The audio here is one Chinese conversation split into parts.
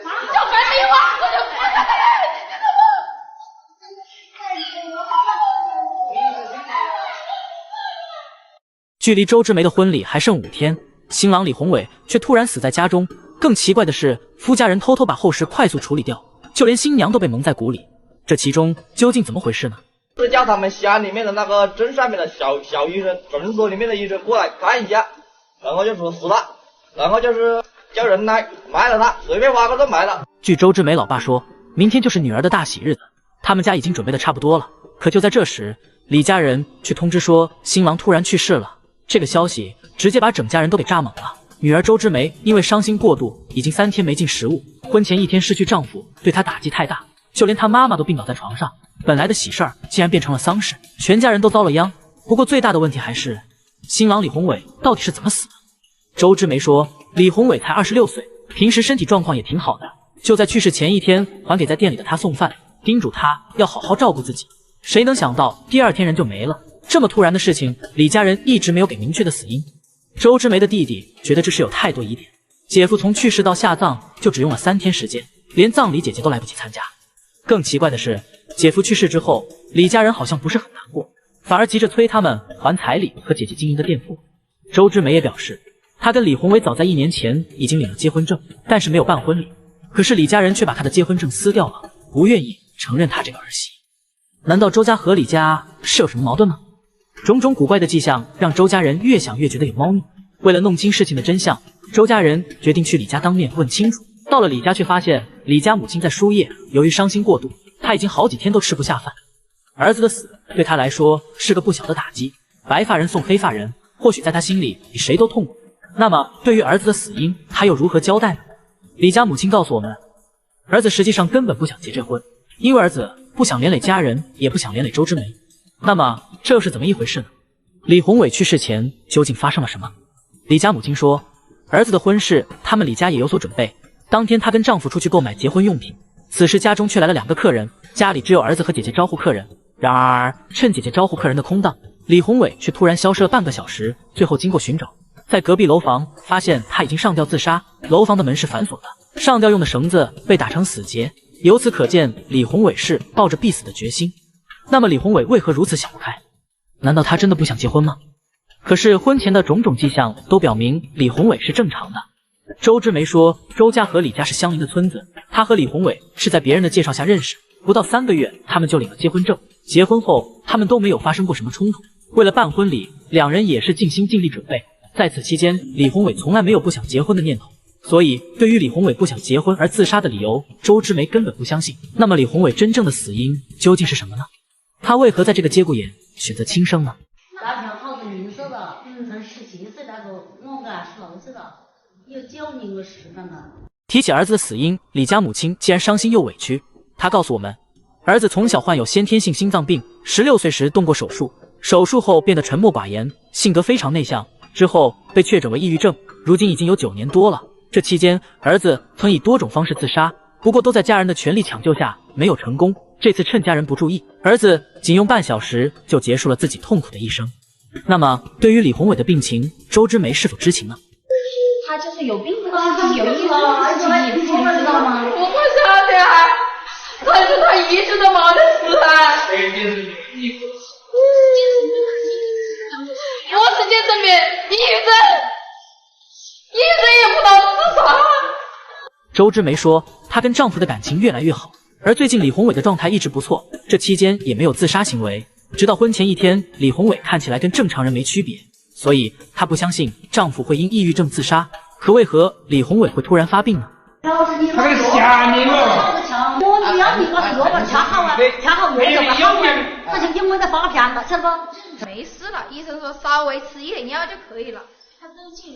就跟你娃我就不在这里，你知道吗？距離周之梅的婚礼还剩5天，新郎李宏伟却突然死在家中。更奇怪的是，夫家人偷偷把后事快速處理掉，就连新娘都被蒙在鼓里。这其中究竟怎么回事呢？是叫他們縣裡面的那個鎮上面的小醫生，診所裡面的醫生過來看一下，然後就說死了，然後就是叫人來埋了他，隨便挖個都埋了。據周之梅老爸說，明天就是女兒的大喜日子，他們家已經準備的差不多了。可就在這時，李家人卻通知說新郎突然去世了。這個消息直接把整家人都給炸懵了。女兒周之梅因為傷心過度，已經3天沒進食物，婚前1天失去丈夫，對她打擊太大，就連她媽媽都病倒在床上。本來的喜事兒竟然變成了喪事，全家人都遭了殃。不過最大的問題還是新郎李宏偉到底是怎麼死的。周之梅說，李宏偉才26歲，平時身體狀況也挺好的，就在去世前1天還給在店裡的他送飯，叮囑他要好好照顧自己。誰能想到第2天人就沒了？這麼突然的事情，李家人一直沒有給明確的死因。周之梅的弟弟覺得這事有太多疑點，姐夫從去世到下葬就只用了3天時間，連葬禮姐姐都來不及參加。更奇怪的是，姐夫去世之後，李家人好像不是很難過，反而急着催他們還彩禮和姐姐經營的店鋪。周之梅也表示，她跟李宏偉早在1年前已經領了結婚證，但是沒有辦婚禮。可是李家人卻把她的結婚證撕掉了，不願意承認她這個兒媳。難道周家和李家是有什麼矛盾嗎？種種古怪的跡象讓周家人越想越覺得有貓膩。為了弄清事情的真相，周家人決定去李家當面問清楚。到了李家，卻發現李家母親在輸液，由於傷心過度，她已經好幾天都吃不下飯。兒子的死對她來說是個不小的打擊，白髮人送黑髮人，或許在她心裡比誰都痛苦。那麼對於兒子的死因，她又如何交代呢？李家母親告訴我們，兒子實際上根本不想結這婚，因為兒子不想連累家人，也不想連累周之梅。那麼這又是怎麼一回事呢？李宏偉去世前究竟發生了什麼？李家母親說，兒子的婚事他們李家也有所準備，當天她跟丈夫出去購買結婚用品，此時家中卻來了2個客人，家裡只有兒子和姐姐招呼客人。然而趁姐姐招呼客人的空檔，李宏偉卻突然消失了半個小時，最後經過尋找，在隔壁樓房發現他已經上吊自殺，樓房的門是反鎖的，上吊用的繩子被打成死結，由此可見李宏偉是抱着必死的決心。那麼李宏偉為何如此想不開？難道他真的不想結婚嗎？可是婚前的種種跡象都表明李宏偉是正常的。周之梅說，周家和李家是相鄰的村子，他和李宏偉是在別人的介紹下認識，不到3個月他們就領了結婚證。結婚後他們都沒有發生過什麼衝突，為了辦婚禮，2人也是盡心盡力準備。在此期間，李宏偉從來沒有不想結婚的念頭，所以对於李宏偉不想結婚而自殺的理由，周之梅根本不相信。那麼李宏偉真正的死因究竟是什麼呢？他為何在這個節骨眼選擇輕生呢？那條好是認識的，17歲那個我俺是老知道，有9年的時間了。提起兒子的死因，李家母親既然傷心又委屈，她告訴我們，兒子從小患有先天性心臟病，16歲時動過手術，手術後變得沉默寡言，性格非常內向，之後被確診為抑鬱症，如今已經有9年多了。這期間，兒子曾以多種方式自殺，不過都在家人的全力搶救下沒有成功。這次趁家人不注意，兒子僅用半小時就結束了自己痛苦的一生。那麼對於李宏偉的病情，周之梅是否知情呢？他就是有病的事情有一個事情你不知道嗎？我不曉得啊，但是他一直都沒得死啊。我是精神病，抑鬱症也不能自殺。周之梅說，她跟丈夫的感情越來越好，而最近李宏偉的狀態一直不錯，這期間也沒有自殺行為。直到婚前1天，李宏偉看起來跟正常人沒區別，所以她不相信丈夫會因抑鬱症自殺。可為何李宏偉會突然發病呢？他這個嚇你了！我只要你個胳膊掐好啊，掐好胃就好了，不是因為在发片了，晓得不？沒事了，醫生說稍微吃一點藥就可以了，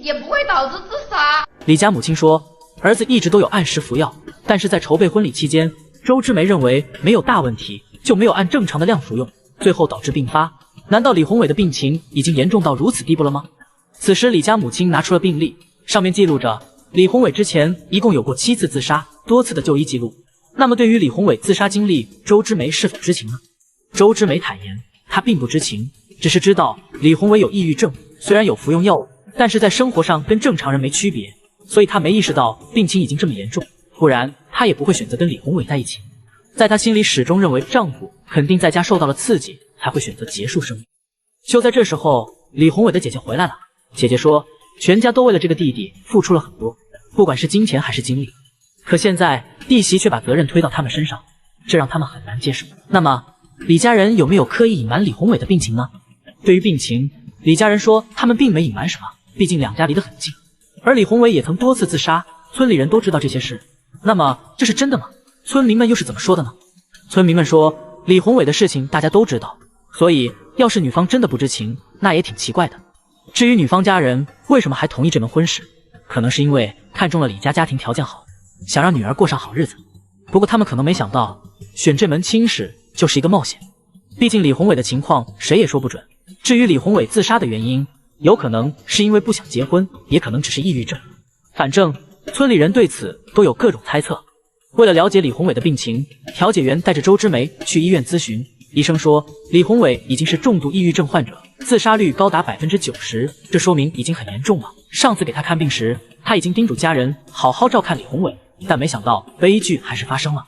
也不會導致自殺。李家母親說，兒子一直都有按時服藥，但是在籌備婚禮期間，周之梅認為沒有大問題，就沒有按正常的量服用，最後導致病發。難道李宏偉的病情已經嚴重到如此地步了嗎？此時李家母親拿出了病歷，上面記錄着李宏偉之前一共有過7次自殺，多次的就醫記錄。那麼對於李宏偉自殺經歷，周之梅是否知情呢？周之梅坦言，她並不知情，只是知道李宏偉有抑鬱症，雖然有服用藥物，但是在生活上跟正常人沒區別，所以她沒意識到病情已經這麼嚴重。不然她也不會選擇跟李宏偉在一起。在她心裡始終認為丈夫肯定在家受到了刺激，才會選擇結束生命。就在這時候，李宏偉的姐姐回來了。姐姐說，全家都為了這個弟弟付出了很多，不管是金錢還是精力。可現在弟媳卻把責任推到他們身上，這讓他們很難接受。那麼李家人有沒有刻意隱瞞李宏偉的病情呢？對於病情，李家人說他們並沒隱瞞什麼，畢竟兩家離得很近，而李宏偉也曾多次自殺，村裡人都知道這些事。那麼這是真的嗎？村民們又是怎麼說的呢？村民們說，李宏偉的事情大家都知道，所以要是女方真的不知情，那也挺奇怪的。至於女方家人為什麼還同意這門婚事，可能是因為看中了李家家庭條件好，想讓女兒過上好日子。不過他們可能沒想到，選這門親事就是一個冒險。畢竟李宏偉的情況誰也說不準。至於李宏偉自殺的原因，有可能是因為不想結婚，也可能只是抑鬱症。反正村裡人對此都有各種猜測。為了了解李宏偉的病情，調解員帶着周之梅去醫院諮詢。醫生說，李宏偉已經是重度抑鬱症患者，自殺率高達 90%， 這說明已經很嚴重了。上次給他看病時，他已經叮囑家人好好照看李宏偉，但沒想到悲劇還是發生了。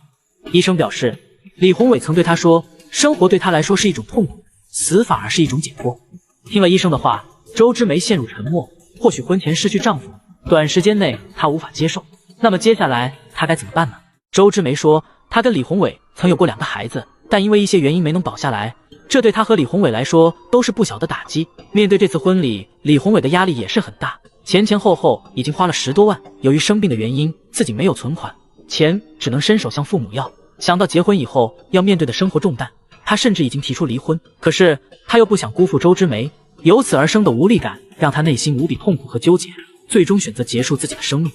醫生表示，李宏偉曾對他說，生活對他來說是一種痛苦，死反而是一種解脫。聽了醫生的話，周之梅陷入沉默。或許婚前失去丈夫，短時間內她無法接受。那麼接下來她該怎麼辦呢？周之梅說，她跟李宏偉曾有過2個孩子，但因為一些原因沒能保下來，這對她和李宏偉來說都是不小的打擊。面對這次婚禮，李宏偉的壓力也是很大，前後後已經花了10多萬。由於生病的原因，自己沒有存款，錢只能伸手向父母要。想到結婚以後要面對的生活重擔，他甚至已经提出離婚。可是他又不想辜負周之梅，由此而生的無力感讓他內心無比痛苦和糾結，最終選擇結束自己的生命。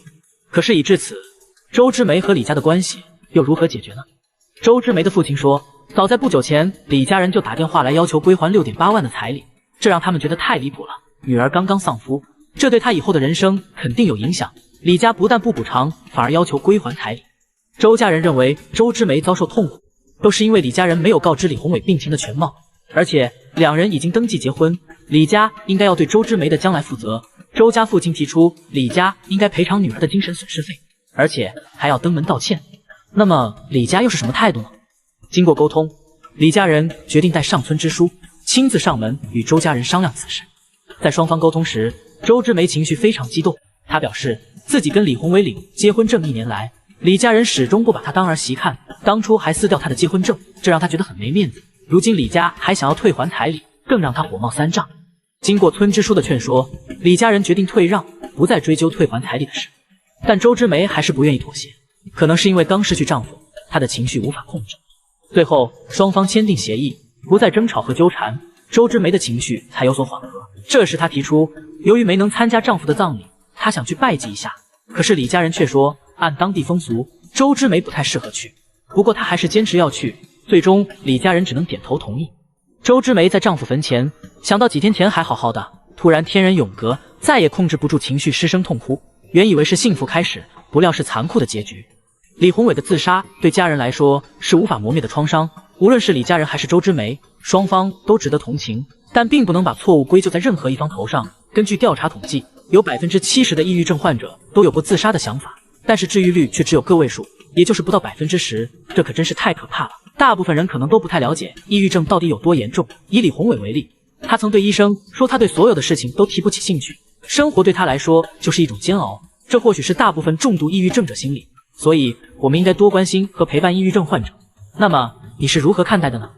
可是已至此，周之梅和李家的關係又如何解決呢？周之梅的父親說，早在不久前，李家人就打電話來要求歸還6.8萬的彩禮，這讓他們覺得太離譜了。女兒剛剛喪夫，這對他以後的人生肯定有影響。李家不但不補償，反而要求歸還彩禮。周家人認為周之梅遭受痛苦，都是因為李家人沒有告知李宏偉病情的全貌，而且2人已經登記結婚，李家應該要對周之梅的將來負責。周家父親提出，李家應該賠償女兒的精神損失費，而且還要登門道歉。那麼李家又是什麼態度呢？經過溝通，李家人決定帶上村支書，親自上門與周家人商量此事。在雙方溝通時，周之梅情緒非常激動，她表示自己跟李宏偉領結婚證1年來，李家人始終不把她當兒媳看，當初還撕掉她的結婚證，這讓她覺得很沒面子。如今李家還想要退還彩禮，更讓她火冒三丈。經過村支書的勸說，李家人決定退讓，不再追究退還彩禮的事。但周之梅還是不願意妥協，可能是因為剛失去丈夫，她的情緒無法控制。最後雙方簽訂協議，不再爭吵和糾纏，周之梅的情緒才有所緩和。這時她提出，由於沒能參加丈夫的葬禮，她想去拜祭一下。可是李家人卻說，按當地風俗，周之梅不太適合去。不過她還是堅持要去，最終李家人只能點頭同意。周之梅在丈夫墳前，想到幾天前還好好的，突然天人永隔，再也控制不住情緒，失声痛哭。原以為是幸福開始，不料是殘酷的結局。李宏偉的自殺對家人來說是無法磨滅的創傷，無論是李家人還是周之梅，雙方都值得同情，但並不能把錯誤歸咎在任何一方頭上。根據調查統計，有 70% 的抑鬱症患者都有過自殺的想法，但是治癒率卻只有個位數，也就是不到 10%， 這可真是太可怕了。大部分人可能都不太了解抑鬱症到底有多嚴重。以李宏偉為例，他曾对醫生說，他對所有的事情都提不起興趣，生活對他來說就是一種煎熬。這或許是大部分重度抑鬱症者心理，所以我們應該多關心和陪伴抑鬱症患者。那麼你是如何看待的呢？